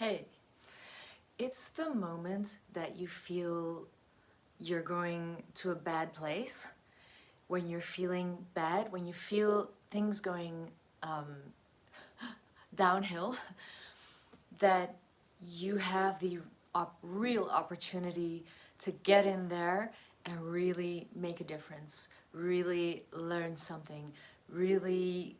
Hey, it's the moment that you feel you're going to a bad place, when you're feeling bad, when you feel things going downhill, that you have the real opportunity to get in there and really make a difference, really learn something, really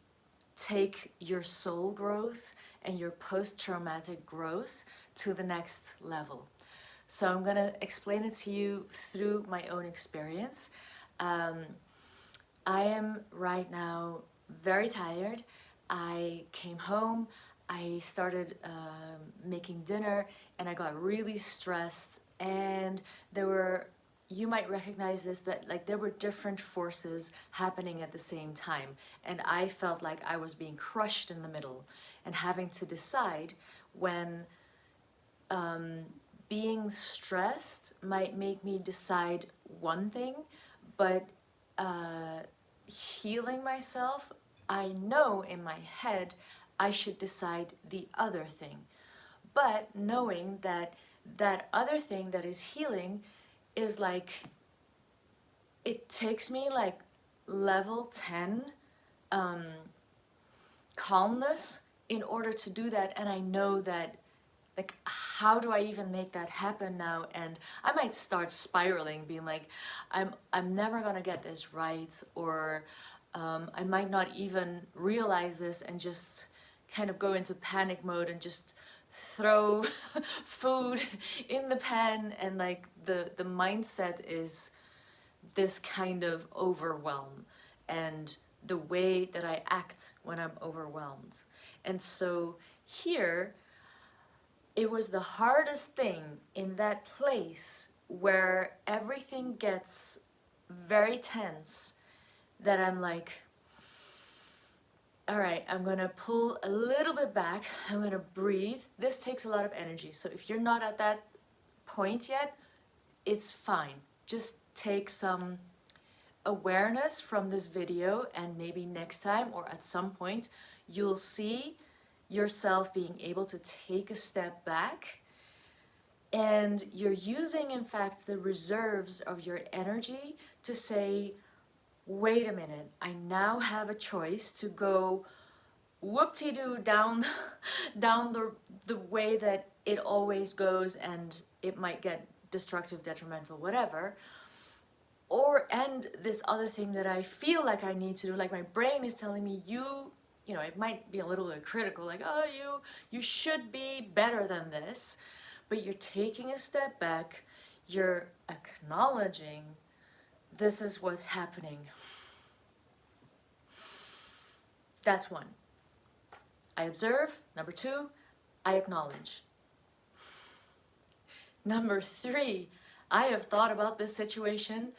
take your soul growth and your post-traumatic growth to the next level. So I'm gonna explain it to you through my own experience. I am right now very tired. I came home, I started making dinner, and I got really stressed, and there were, you might recognize this, that like there were different forces happening at the same time, and I felt like I was being crushed in the middle and having to decide when being stressed might make me decide one thing, but healing myself, I know in my head I should decide the other thing. But knowing that that other thing that is healing is like, it takes me like level 10 calmness in order to do that, and I know that, like, how do I even make that happen now? And I might start spiraling, being like, I'm never gonna get this right, or I might not even realize this and just kind of go into panic mode and just throw food in the pan, and like the mindset is this kind of overwhelm and the way that I act when I'm overwhelmed. And so here, it was the hardest thing in that place where everything gets very tense, that I'm like, all right, I'm gonna pull a little bit back, I'm gonna breathe. This takes a lot of energy, so if you're not at that point yet, it's fine. Just take some awareness from this video, and maybe next time or at some point you'll see yourself being able to take a step back, and you're using in fact the reserves of your energy to say, wait a minute, I now have a choice to go whoop-de-doo down down the way that it always goes, and it might get destructive, detrimental, whatever. Or, and this other thing that I feel like I need to do, like my brain is telling me, you know, it might be a little bit critical, like, oh, you should be better than this, but you're taking a step back, you're acknowledging this is what's happening. That's one. I observe. Number two, I acknowledge. Number three, I have thought about this situation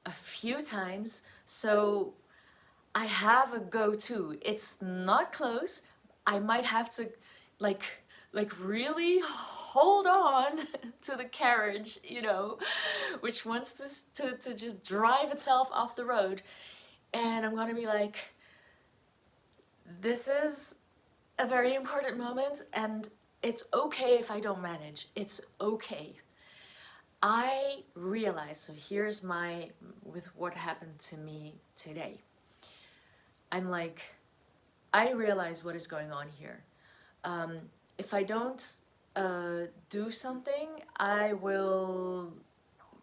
a few times, so I have a go-to. It's not close. I might have to like really hold on to the carriage, you know, which wants to just drive itself off the road. And I'm gonna be like, this is a very important moment, and it's okay if I don't manage. It's okay. I realize, so here's my, with what happened to me today. I'm like, I realize what is going on here. If I don't do something, I will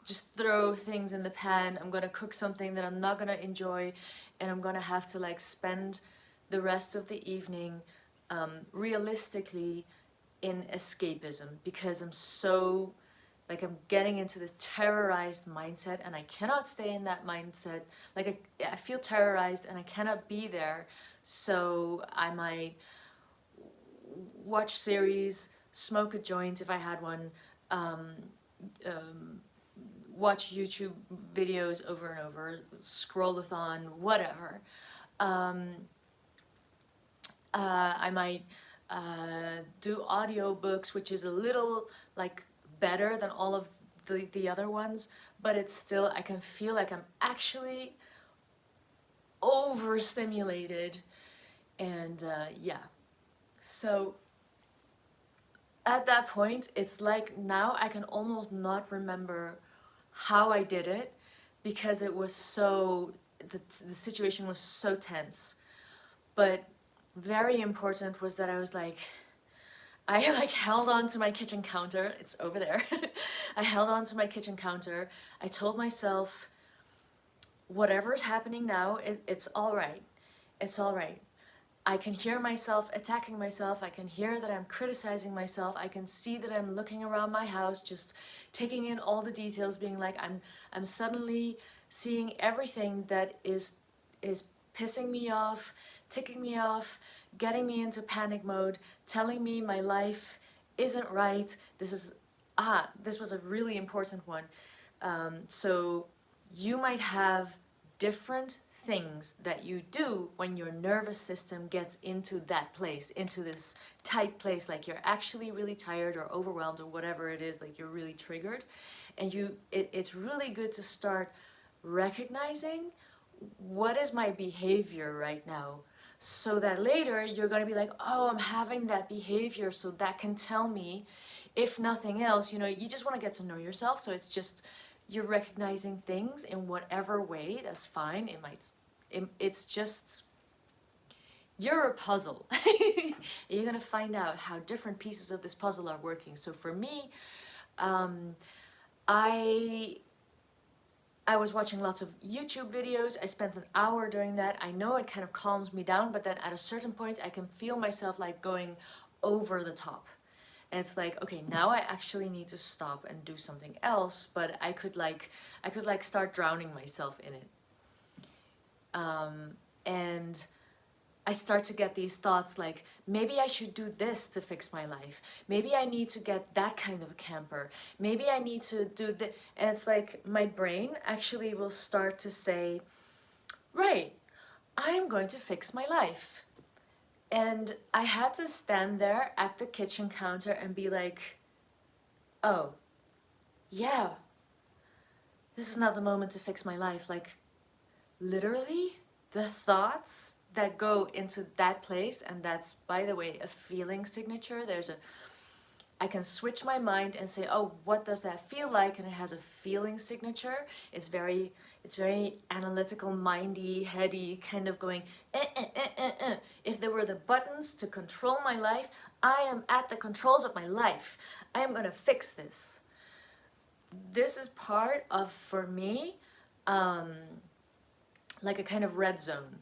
just throw things in the pan. I'm gonna cook something that I'm not gonna enjoy, and I'm gonna have to like spend the rest of the evening realistically in escapism, because I'm so, like, I'm getting into this terrorized mindset, and I cannot stay in that mindset. Like, I feel terrorized and I cannot be there, so I might watch series, smoke a joint if I had one, watch YouTube videos over and over, scroll-a-thon, whatever. I might do audiobooks, which is a little like better than all of the other ones, but it's still, I can feel like I'm actually overstimulated. And yeah, so at that point, it's like now I can almost not remember how I did it because it was so, the situation was so tense. But very important was that I was like, I like held on to my kitchen counter. It's over there. I held on to my kitchen counter. I told myself, whatever's happening now, it's all right. It's all right. I can hear myself attacking myself. I can hear that I'm criticizing myself. I can see that I'm looking around my house, just taking in all the details, being like, I'm suddenly seeing everything that is pissing me off, ticking me off, getting me into panic mode, telling me my life isn't right. This was a really important one. So you might have different things that you do when your nervous system gets into that place, into this tight place, like you're actually really tired or overwhelmed or whatever it is, like you're really triggered. And it's really good to start recognizing what is my behavior right now, so that later you're going to be like, oh, I'm having that behavior, so that can tell me, if nothing else, you know, you just want to get to know yourself. So it's just, you're recognizing things in whatever way, that's fine. It's just, you're a puzzle. You're gonna find out how different pieces of this puzzle are working. So for me, I was watching lots of YouTube videos. I spent an hour doing that. I know it kind of calms me down, but then at a certain point I can feel myself like going over the top. And it's like, okay, now I actually need to stop and do something else, but I could start drowning myself in it. And I start to get these thoughts like, maybe I should do this to fix my life. Maybe I need to get that kind of a camper. Maybe I need to do that. And it's like my brain actually will start to say, right, I'm going to fix my life. And I had to stand there at the kitchen counter and be like, oh, yeah, this is not the moment to fix my life. Like, literally, the thoughts that go into that place, and that's, by the way, a feeling signature. I can switch my mind and say, oh, what does that feel like? And it has a feeling signature. It's very analytical, mindy, heady, kind of going, If there were the buttons to control my life, I am at the controls of my life. I am gonna fix this. This is part of, for me, like a kind of red zone.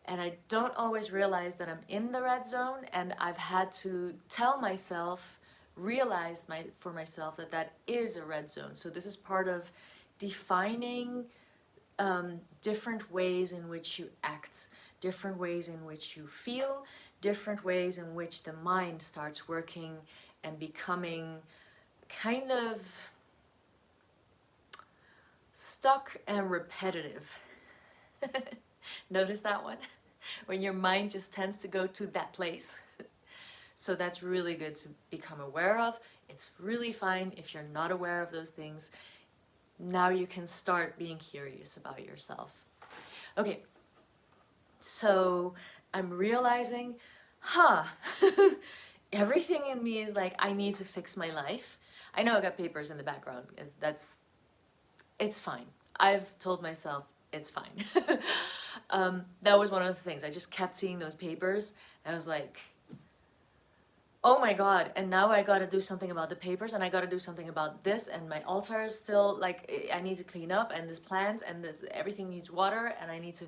And I don't always realize that I'm in the red zone, and I've had to tell myself, for myself that that is a red zone. So this is part of defining different ways in which you act, different ways in which you feel, different ways in which the mind starts working and becoming kind of stuck and repetitive. Notice that one? When your mind just tends to go to that place. So that's really good to become aware of. It's really fine if you're not aware of those things. Now you can start being curious about yourself. Okay, so I'm realizing, everything in me is like, I need to fix my life. I know I got papers in the background. It's fine. I've told myself, it's fine. That was one of the things. I just kept seeing those papers, and I was like, oh my god, and now I gotta do something about the papers, and I gotta do something about this, and my altar is still, like, I need to clean up, and this plant, and everything needs water, and I need to,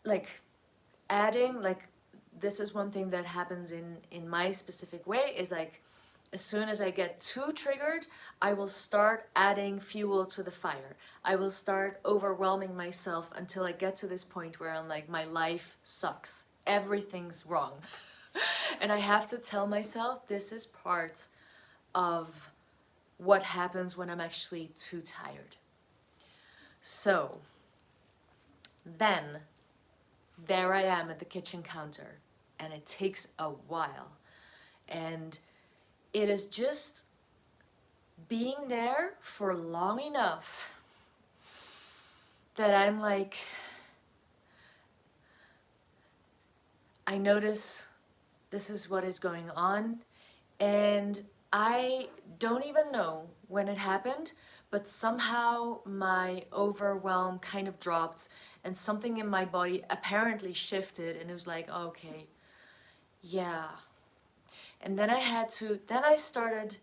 like, adding, like, this is one thing that happens in my specific way, is like, as soon as I get too triggered, I will start adding fuel to the fire. I will start overwhelming myself until I get to this point where I'm like, my life sucks. Everything's wrong. And I have to tell myself this is part of what happens when I'm actually too tired. So then there I am at the kitchen counter, and it takes a while. And it is just being there for long enough that I'm like, I notice this is what is going on. And I don't even know when it happened, but somehow my overwhelm kind of dropped and something in my body apparently shifted, and it was like, okay, yeah. And then I started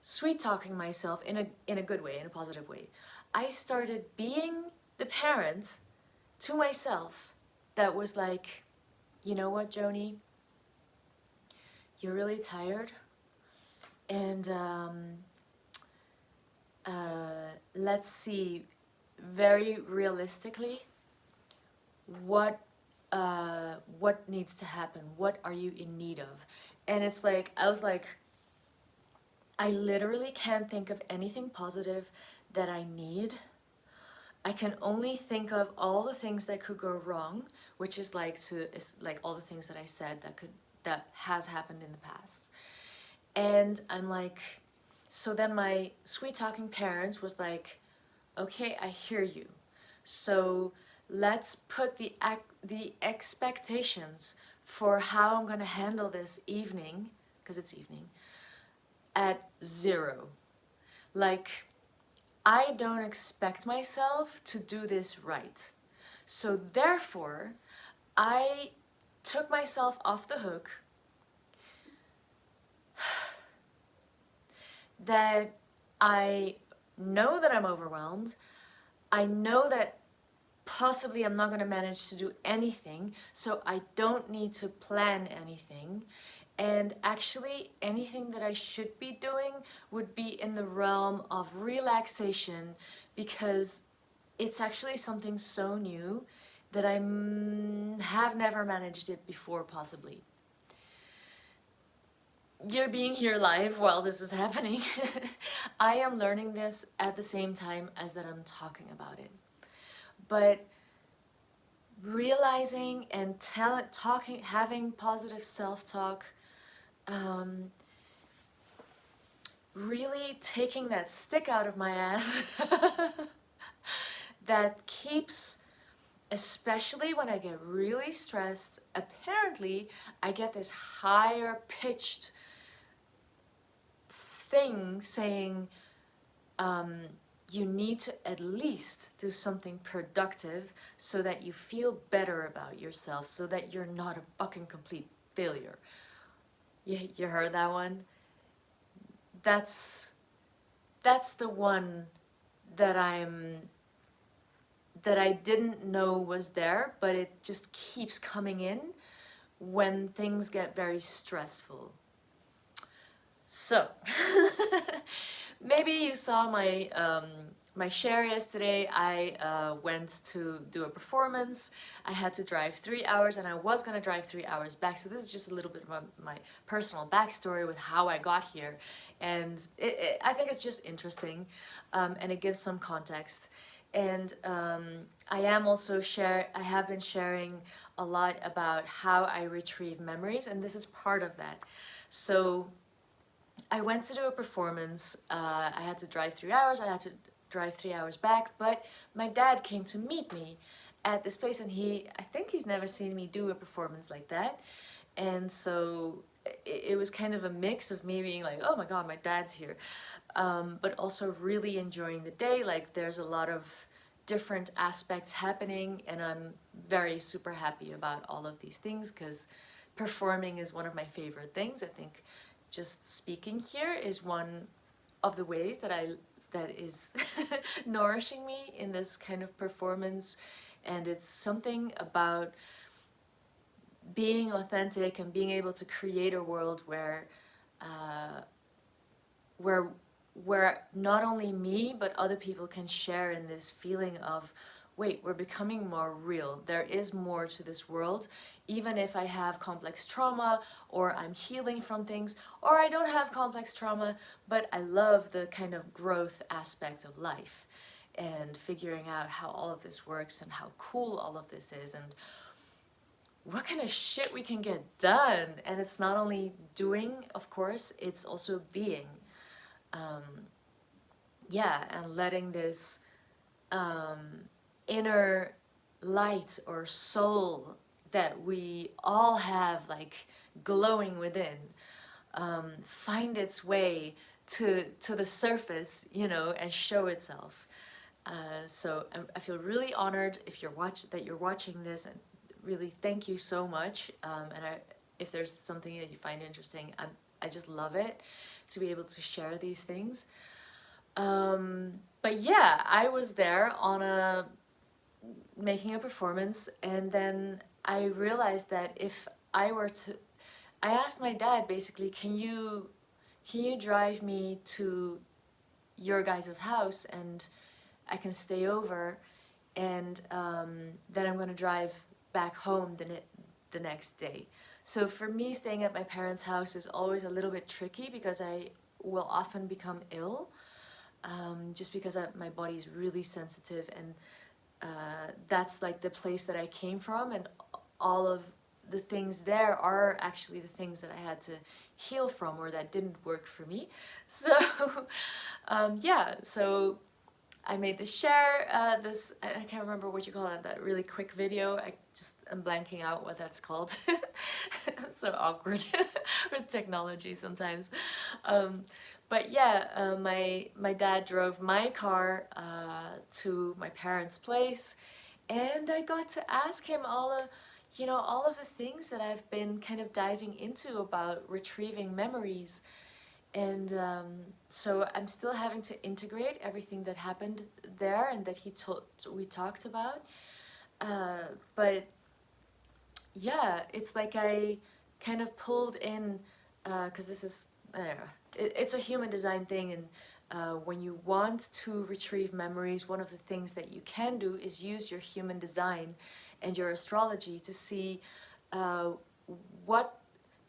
sweet talking myself in a good way, in a positive way. I started being the parent to myself that was like, you know what, Joni? You're really tired, and let's see very realistically what needs to happen. What are you in need of? And it's like, I was like, I literally can't think of anything positive that I need. I can only think of all the things that could go wrong, which is like all the things that I said that has happened in the past. And I'm like, so then my sweet talking parents was like, okay, I hear you. So let's put the expectations for how I'm gonna handle this evening, because it's evening, at 0. Like, I don't expect myself to do this right. So therefore, I took myself off the hook that I know that I'm overwhelmed. I know that possibly I'm not going to manage to do anything, so I don't need to plan anything. And actually, anything that I should be doing would be in the realm of relaxation, because it's actually something so new that I have never managed it before, possibly. You're being here live while this is happening. I am learning this at the same time as that I'm talking about it. But realizing and having positive self-talk, really taking that stick out of my ass that keeps, especially when I get really stressed, apparently I get this higher pitched thing saying, you need to at least do something productive so that you feel better about yourself, so that you're not a fucking complete failure. You heard that one? That's the one that I didn't know was there, but it just keeps coming in when things get very stressful. So, maybe you saw my share yesterday. I went to do a performance. I had to drive 3 hours, and I was gonna drive 3 hours back. So this is just a little bit of my personal backstory with how I got here, and I think it's just interesting, and it gives some context. And I have been sharing a lot about how I retrieve memories, and this is part of that. So I went to do a performance. I had to drive 3 hours. I had to drive 3 hours back, but my dad came to meet me at this place, and I think he's never seen me do a performance like that. And so it was kind of a mix of me being like, oh my god, my dad's here, but also really enjoying the day. Like, there's a lot of different aspects happening, and I'm very super happy about all of these things, because performing is one of my favorite things. I think just speaking here is one of the ways that is nourishing me in this kind of performance. And it's something about being authentic and being able to create a world where not only me but other people can share in this feeling of, wait, we're becoming more real. There is more to this world, even if I have complex trauma, or I'm healing from things, or I don't have complex trauma, but I love the kind of growth aspect of life and figuring out how all of this works and how cool all of this is and what kind of shit we can get done. And it's not only doing, of course, it's also being. Yeah, and letting this inner light or soul that we all have like glowing within find its way to the surface, you know, and show itself. So I feel really honored if you're watching this, and really thank you so much. And if there's something that you find interesting, I just love it to be able to share these things. But yeah, I was there on making a performance, and then I realized that if I were to, I asked my dad basically, can you drive me to your guys' house and I can stay over, and then I'm gonna drive back home the next day. So for me, staying at my parents' house is always a little bit tricky because I will often become ill, just because my body's really sensitive, and that's like the place that I came from, and all of the things there are actually the things that I had to heal from, or that didn't work for me. So yeah, so I made this this, I can't remember what you call it, that really quick video. I just am blanking out what that's called. So awkward with technology sometimes. But yeah, my dad drove my car to my parents' place, and I got to ask him all of the things that I've been kind of diving into about retrieving memories. And so I'm still having to integrate everything that happened there and that we talked about. But yeah, it's like I kind of pulled in, because this is, I don't know, it's a human design thing, and when you want to retrieve memories, one of the things that you can do is use your human design and your astrology to see what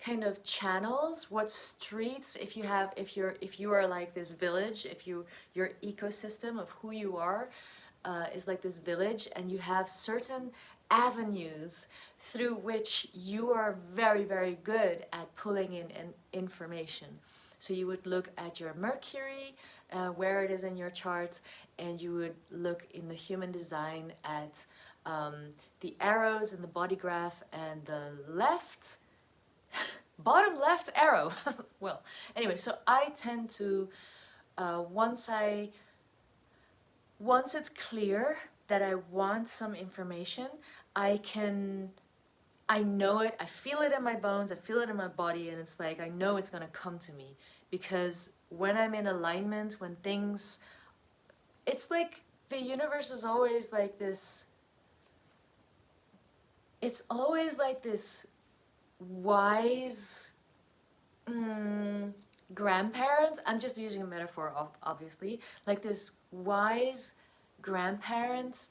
kind of channels, what streets, if you are like this village, if your ecosystem of who you are is like this village, and you have certain avenues through which you are very, very good at pulling in information. So you would look at your Mercury, where it is in your charts, and you would look in the human design at the arrows in the body graph, and the bottom left arrow. Well, anyway, so I tend to, once it's clear that I want some information, I know it, I feel it in my bones, I feel it in my body, and it's like I know it's gonna come to me. Because when I'm in alignment, when things, it's like the universe is always like this, it's always like this wise grandparents. I'm just using a metaphor, obviously, like this wise grandparent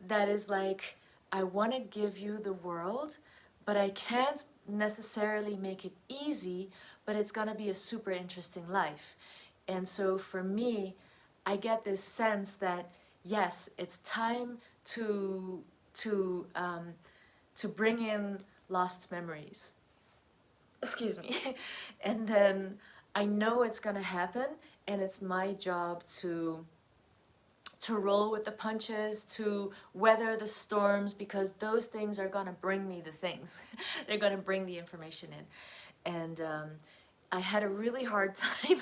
that is like, I want to give you the world, but I can't necessarily make it easy, but it's gonna be a super interesting life. And so for me, I get this sense that yes, it's time to bring in lost memories. Excuse me. And then I know it's gonna happen, and it's my job to roll with the punches, to weather the storms, because those things are gonna bring me the things. They're gonna bring the information in. And I had a really hard time.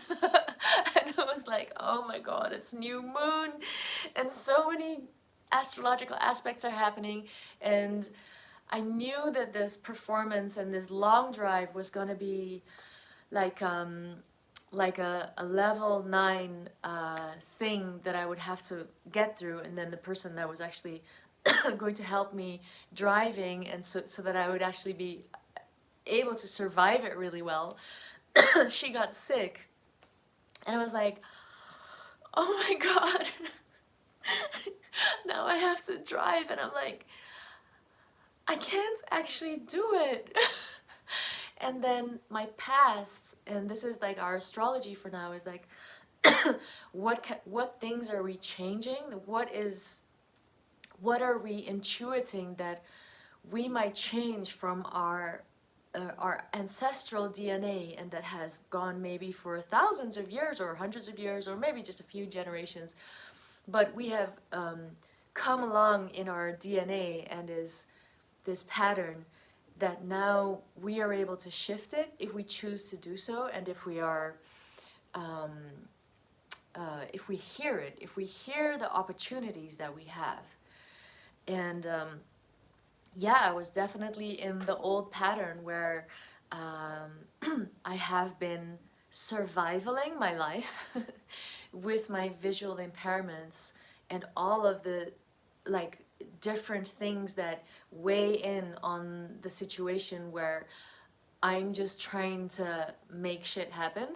And it was like, oh my god, it's new moon, and so many astrological aspects are happening, and I knew that this performance and this long drive was gonna be like a level 9 thing that I would have to get through, and then the person that was actually going to help me driving, and so that I would actually be able to survive it really well, she got sick, and I was like, oh my god, now I have to drive, and I'm like, I can't actually do it. And then my past, and this is like our astrology for now, is like, what things are we changing? What are we intuiting that we might change from our ancestral DNA, and that has gone maybe for thousands of years or hundreds of years or maybe just a few generations, but we have come along in our DNA and is this pattern, that now we are able to shift it if we choose to do so, and if we are if we hear it, if we hear the opportunities that we have. And yeah, I was definitely in the old pattern where I have been survivaling my life with my visual impairments and all of the like different things that weigh in on the situation, where I'm just trying to make shit happen.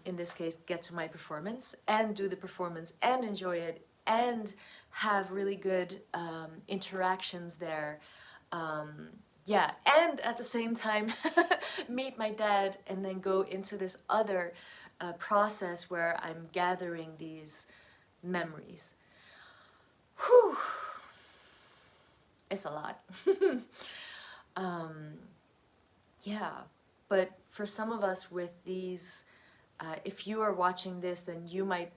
In this case, get to my performance and do the performance and enjoy it and have really good interactions there. Yeah, and at the same time meet my dad, and then go into this other process where I'm gathering these memories. Whew. It's a lot. Yeah, but for some of us with these, if you are watching this, then you might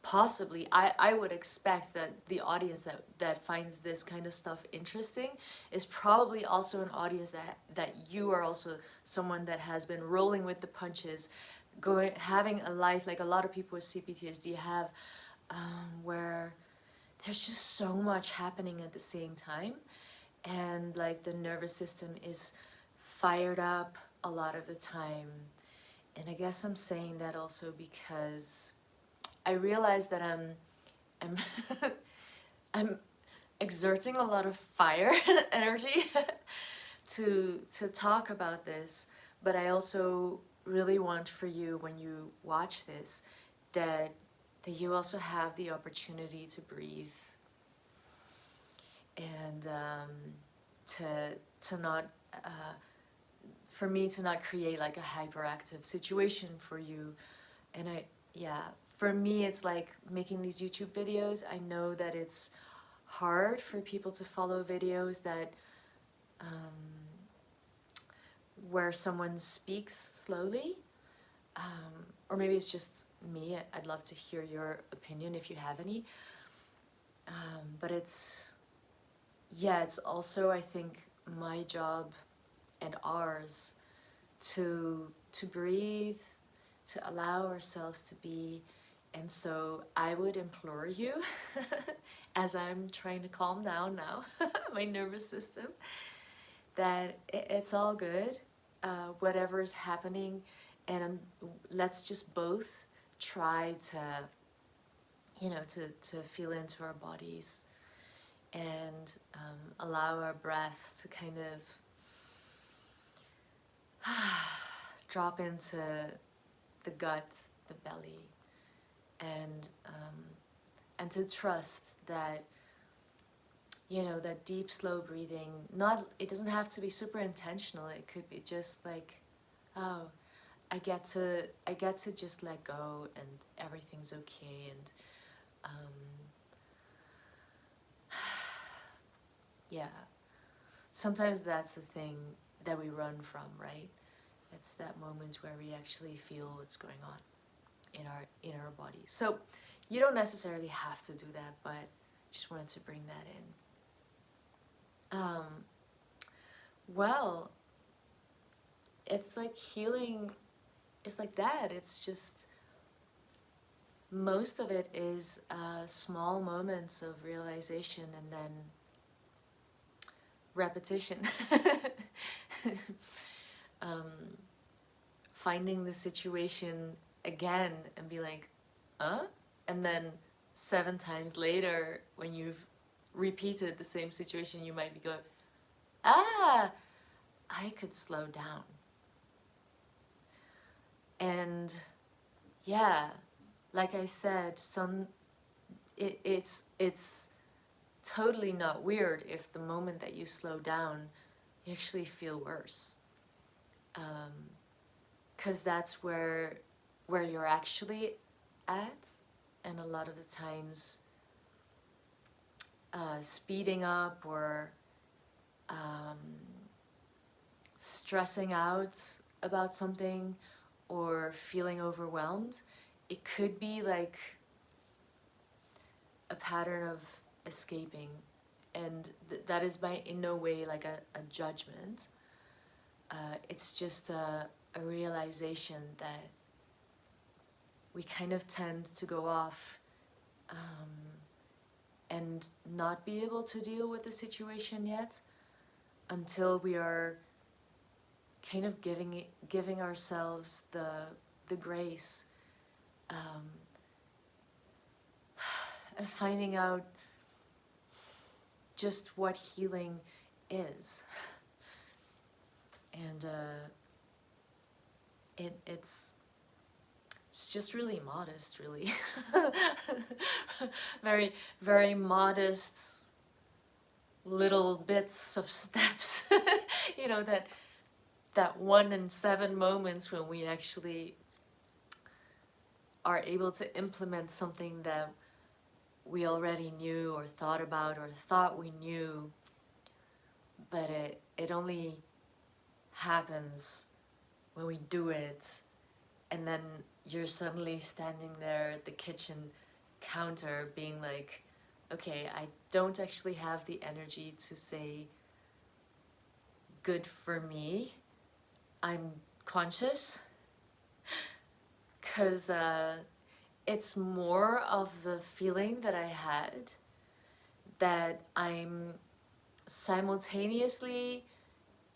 possibly, I would expect that the audience that finds this kind of stuff interesting is probably also an audience that you are also someone that has been rolling with the punches, having a life like a lot of people with CPTSD have, where there's just so much happening at the same time, and like the nervous system is fired up a lot of the time. And I guess I'm saying that also because I realize that I'm I'm exerting a lot of fire energy to talk about this, but I also really want for you, when you watch this, that you also have the opportunity to breathe, and to not for me to not create like a hyperactive situation for you. And yeah, for me it's like making these YouTube videos. I know that it's hard for people to follow videos that where someone speaks slowly, or maybe it's just me. I'd love to hear your opinion if you have any. But it's, yeah, it's also, I think, my job and ours to breathe, to allow ourselves to be. And so I would implore you, as I'm trying to calm down now, my nervous system, that it's all good, whatever's happening, and let's just both try to, you know, to feel into our bodies, and allow our breath to kind of drop into the gut, the belly, and to trust that, you know, that deep, slow breathing, it doesn't have to be super intentional. It could be just like, oh, I get to just let go, and everything's okay. And yeah, sometimes that's the thing that we run from, right? It's that moment where we actually feel what's going on in our body. So you don't necessarily have to do that, but just wanted to bring that in. Well, it's like healing is like that. It's just, most of it is small moments of realization and then repetition. Finding the situation again and be like, and then 7 times later, when you've repeated the same situation, you might be going, I could slow down. And yeah, like I said, it's totally not weird if the moment that you slow down, you actually feel worse. 'Cause that's where you're actually at. And a lot of the times, speeding up or stressing out about something or feeling overwhelmed, it could be like a pattern of escaping and that is by in no way like a judgment. It's just a realization that we kind of tend to go off and not be able to deal with the situation yet until we are kind of giving ourselves the grace and finding out just what healing is. And it's just really modest, really. Very, very modest little bits of steps. You know, that 1 in 7 moments when we actually are able to implement something that we already knew or thought about or thought we knew, but it only happens when we do it, and then you're suddenly standing there at the kitchen counter being like, okay, I don't actually have the energy to say good for me. I'm conscious, because it's more of the feeling that I had that I'm simultaneously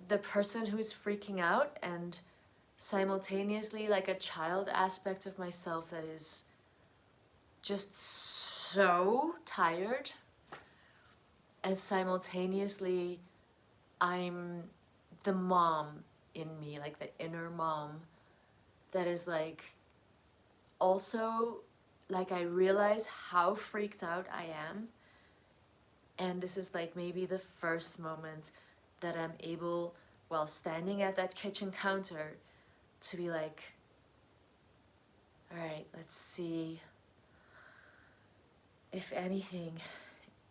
the person who's freaking out and simultaneously like a child aspect of myself that is just so tired, and simultaneously I'm the mom in me, like the inner mom that is like also like I realize how freaked out I am, and this is like maybe the first moment that I'm able, while standing at that kitchen counter, to be like, all right, let's see if anything,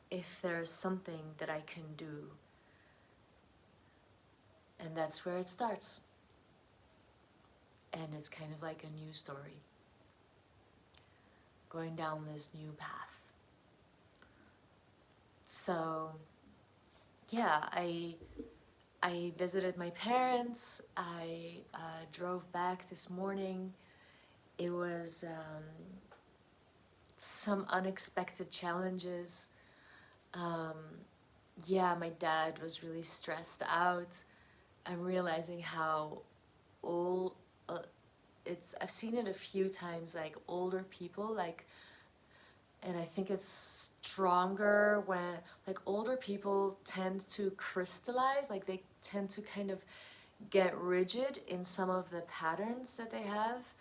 if there's something that I can do. And that's where it starts. And it's kind of like a new story, going down this new path. So yeah, I visited my parents. I drove back this morning. It was some unexpected challenges. Yeah, my dad was really stressed out. I'm realizing how old I've seen it a few times, like older people, like, and I think it's stronger when like older people tend to crystallize, like they tend to kind of get rigid in some of the patterns that they have,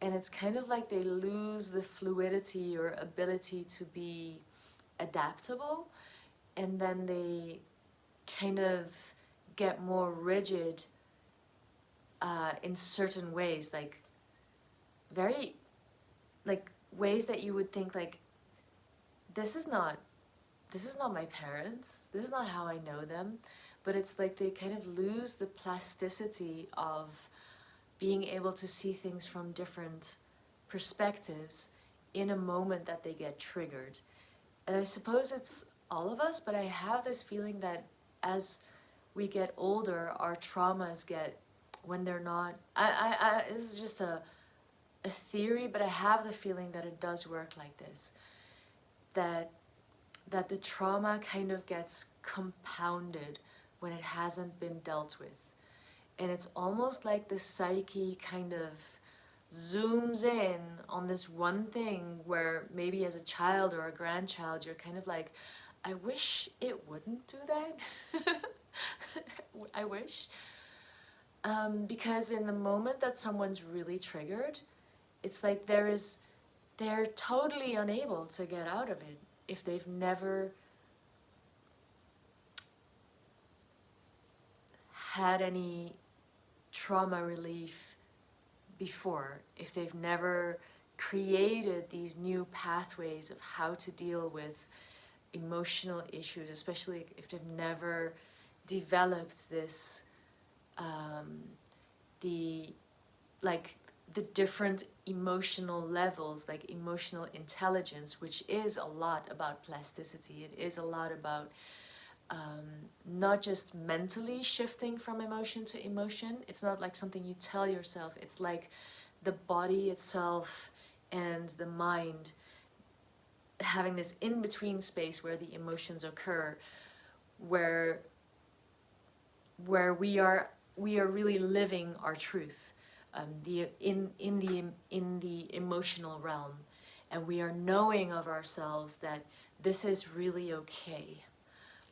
and it's kind of like they lose the fluidity or ability to be adaptable, and then they kind of get more rigid in certain ways, like very like ways that you would think like, this is not my parents, this is not how I know them, but it's like they kind of lose the plasticity of being able to see things from different perspectives in a moment that they get triggered. And I suppose it's all of us, but I have this feeling that as we get older, our traumas get, when they're not, this is just a theory, but I have the feeling that it does work like this, that the trauma kind of gets compounded when it hasn't been dealt with. And it's almost like the psyche kind of zooms in on this one thing where maybe as a child or a grandchild, you're kind of like, I wish it wouldn't do that. I wish. Because in the moment that someone's really triggered, it's like they're totally unable to get out of it if they've never had any trauma relief before, if they've never created these new pathways of how to deal with emotional issues, especially if they've never developed this the different emotional levels, like emotional intelligence, which is a lot about plasticity. It is a lot about not just mentally shifting from emotion to emotion. It's not like something you tell yourself. It's like the body itself and the mind having this in-between space where the emotions occur, where we are really living our truth, in the emotional realm, and we are knowing of ourselves that this is really okay.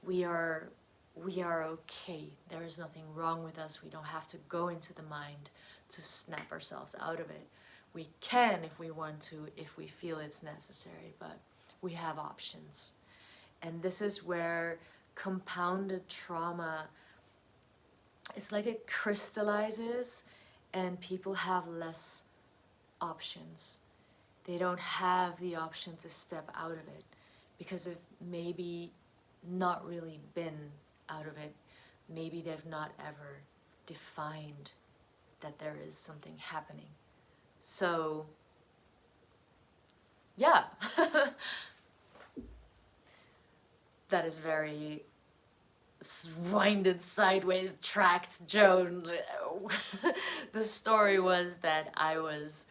We are okay. There is nothing wrong with us. We don't have to go into the mind to snap ourselves out of it. We can if we want to, if we feel it's necessary, but we have options. And this is where compounded trauma, it's like it crystallizes and people have less options. They don't have the option to step out of it because of maybe not really been out of it. Maybe they've not ever defined that there is something happening. So, yeah. That is very winded sideways tracked Joan. The story was that I was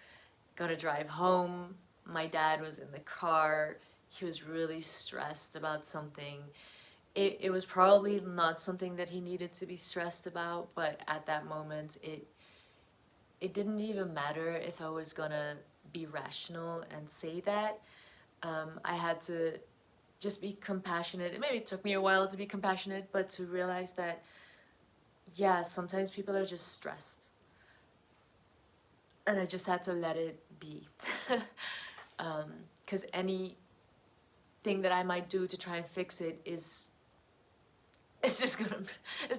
gonna drive home. My dad was in the car. He was really stressed about something. It was probably not something that he needed to be stressed about, but at that moment it didn't even matter if I was gonna be rational and say that. I had to just be compassionate. Maybe it took me a while to be compassionate, but to realize that, yeah, sometimes people are just stressed. And I just had to let it be. Because anything that I might do to try and fix it it's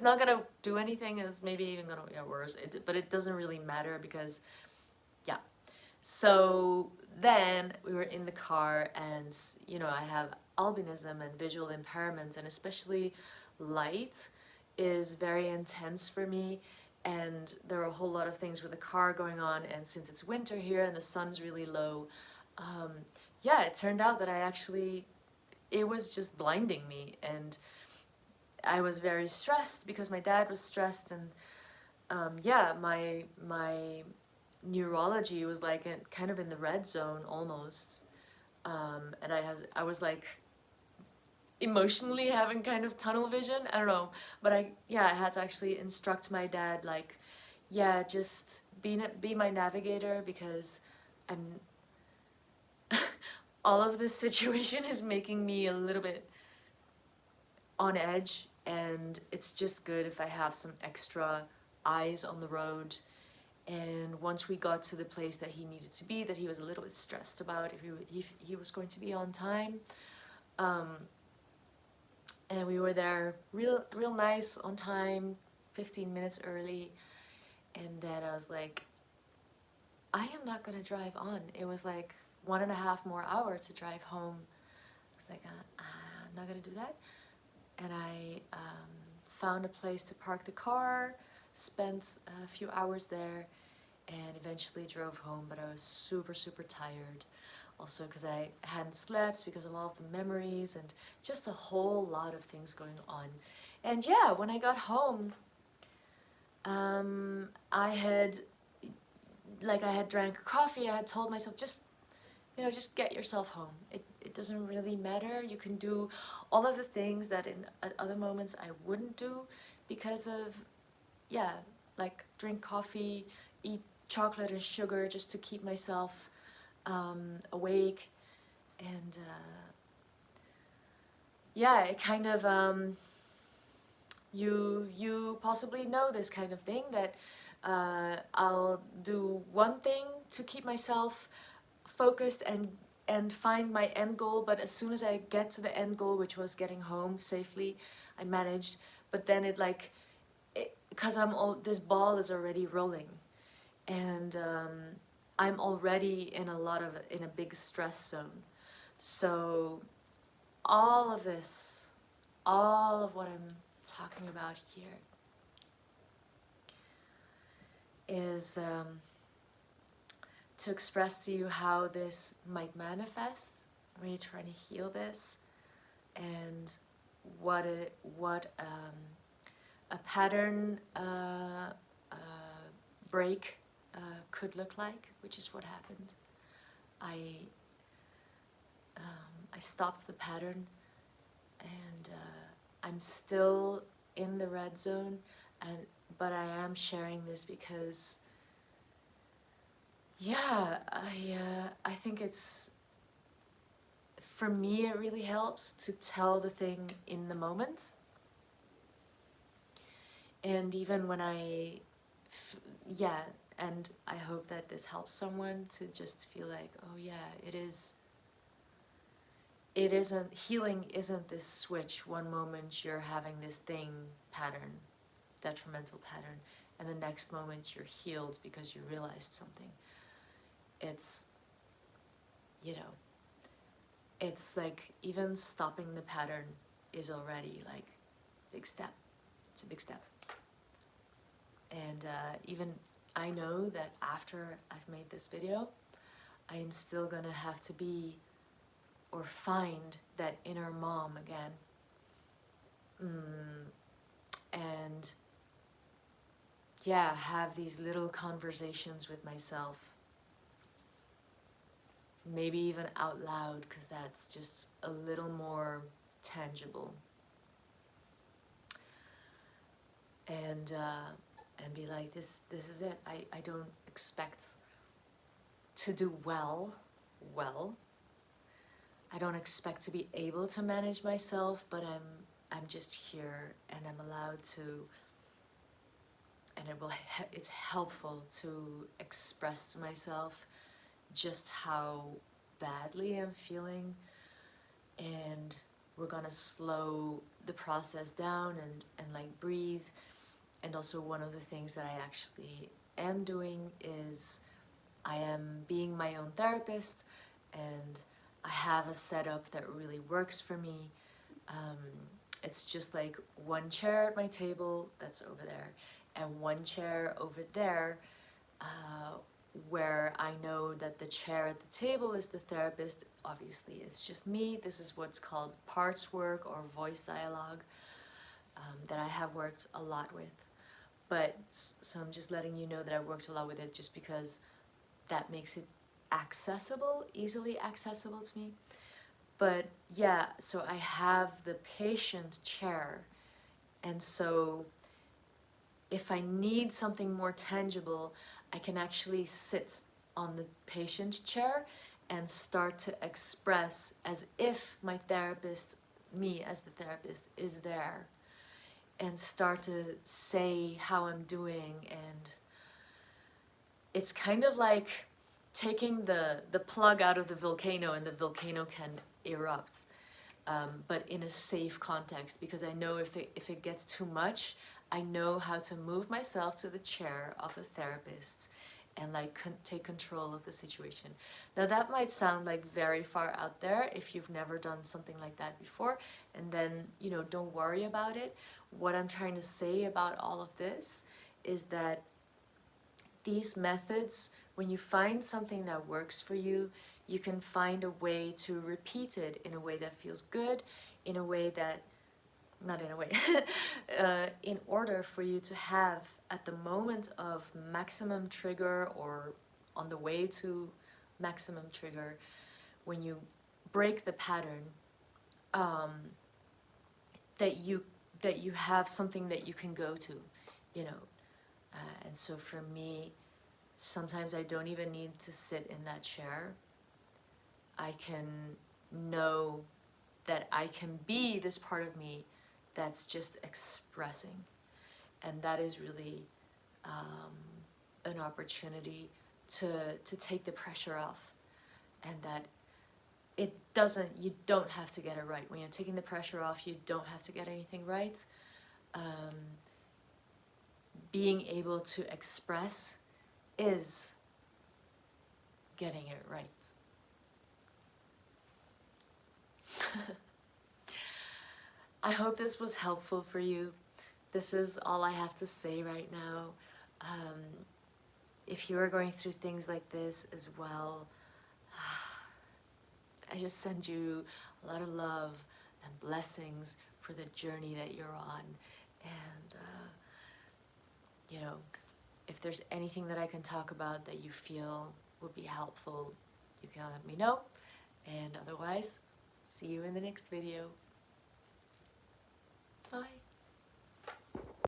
not gonna do anything. It's maybe even gonna get worse. But it doesn't really matter because, yeah. So then we were in the car, and I have albinism and visual impairments, and especially light is very intense for me, and there are a whole lot of things with the car going on, and since it's winter here and the sun's really low, yeah, it turned out that it was just blinding me, and I was very stressed because my dad was stressed, and yeah, my neurology was like kind of in the red zone almost, and I was like emotionally having kind of tunnel vision. I don't know, but I had to actually instruct my dad, like, yeah, just be my navigator, because I'm all of this situation is making me a little bit on edge, and it's just good if I have some extra eyes on the road. And once we got to the place that he needed to be, that he was a little bit stressed about if he was going to be on time, and we were there real nice, on time, 15 minutes early, and then I was like, I am not gonna drive on. It was like 1.5 more hours to drive home. I was like, I'm not gonna do that. And I found a place to park the car, spent a few hours there, and eventually drove home. But I was super tired, also because I hadn't slept because of all of the memories and just a whole lot of things going on. And yeah, when I got home, I had drank coffee. I had told myself, just get yourself home. It doesn't really matter. You can do all of the things that at other moments I wouldn't do because of, yeah, like drink coffee, eat chocolate and sugar just to keep myself awake. And yeah, it kind of, you possibly know this kind of thing, that I'll do one thing to keep myself focused and find my end goal, but as soon as I get to the end goal, which was getting home safely, I managed. But then because this ball is already rolling, and I'm already in a big stress zone. So all of this, all of what I'm talking about here is to express to you how this might manifest when you're trying to heal this, and a pattern break could look like, which is what happened. I stopped the pattern, and I'm still in the red zone, but I am sharing this because, yeah, I think it's, for me, it really helps to tell the thing in the moment. And even when and I hope that this helps someone to just feel like, oh yeah, healing isn't this switch. One moment you're having this pattern, detrimental pattern, and the next moment you're healed because you realized something. It's, it's like even stopping the pattern is already like big step. It's a big step. And even I know that after I've made this video, I am still gonna have to be or find that inner mom again. And yeah, have these little conversations with myself. Maybe even out loud, because that's just a little more tangible. And be like, this is it. I don't expect to do well. I don't expect to be able to manage myself, but I'm just here, and I'm allowed to, and it's helpful to express to myself just how badly I'm feeling, and we're gonna slow the process down and like breathe. And also, one of the things that I actually am doing is I am being my own therapist, and I have a setup that really works for me. It's just like one chair at my table that's over there, and one chair over there, where I know that the chair at the table is the therapist. Obviously, it's just me. This is what's called parts work or voice dialogue, that I have worked a lot with. But so I'm just letting you know that I worked a lot with it just because that makes it accessible, easily accessible to me. But yeah, so I have the patient chair, and so if I need something more tangible, I can actually sit on the patient chair and start to express as if my therapist, me as the therapist, is there, and start to say how I'm doing. And it's kind of like taking the plug out of the volcano, and the volcano can erupt, but in a safe context, because I know if it gets too much, I know how to move myself to the chair of the therapist and like take control of the situation. Now that might sound like very far out there if you've never done something like that before, and then, don't worry about it. What I'm trying to say about all of this is that these methods, when you find something that works for you, you can find a way to repeat it in a way that feels good, in a way that, not in a way, in order for you to have, at the moment of maximum trigger or on the way to maximum trigger, when you break the pattern, that you have something that you can go to, and so for me, sometimes I don't even need to sit in that chair. I can know that I can be this part of me that's just expressing. And that is really an opportunity to take the pressure off. And that you don't have to get it right. When you're taking the pressure off, you don't have to get anything right. Being able to express is getting it right. I hope this was helpful for you. This is all I have to say right now. If you are going through things like this as well, I just send you a lot of love and blessings for the journey that you're on. And, you know, if there's anything that I can talk about that you feel would be helpful, you can let me know. And otherwise, see you in the next video.